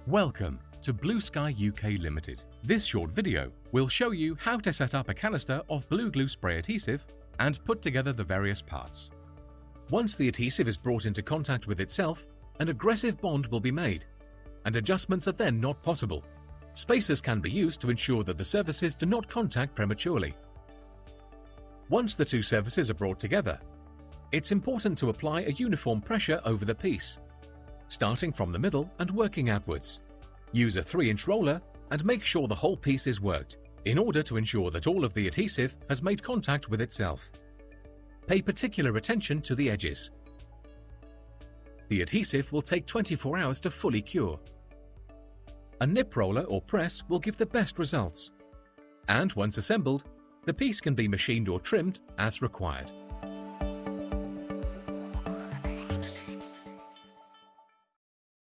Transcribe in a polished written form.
Welcome to Blue Sky UK Limited. This short video will show you how to set up a canister of Blue Glue spray adhesive and put together the various parts. Once the adhesive is brought into contact with itself, an aggressive bond will be made, and adjustments are then not possible. Spacers can be used to ensure that the surfaces do not contact prematurely. Once the two surfaces are brought together, it's important to apply a uniform pressure over the piece, starting from the middle and working outwards. Use a 3-inch roller and make sure the whole piece is worked in order to ensure that all of the adhesive has made contact with itself. Pay particular attention to the edges. The adhesive will take 24 hours to fully cure. A nip roller or press will give the best results. And once assembled, the piece can be machined or trimmed as required.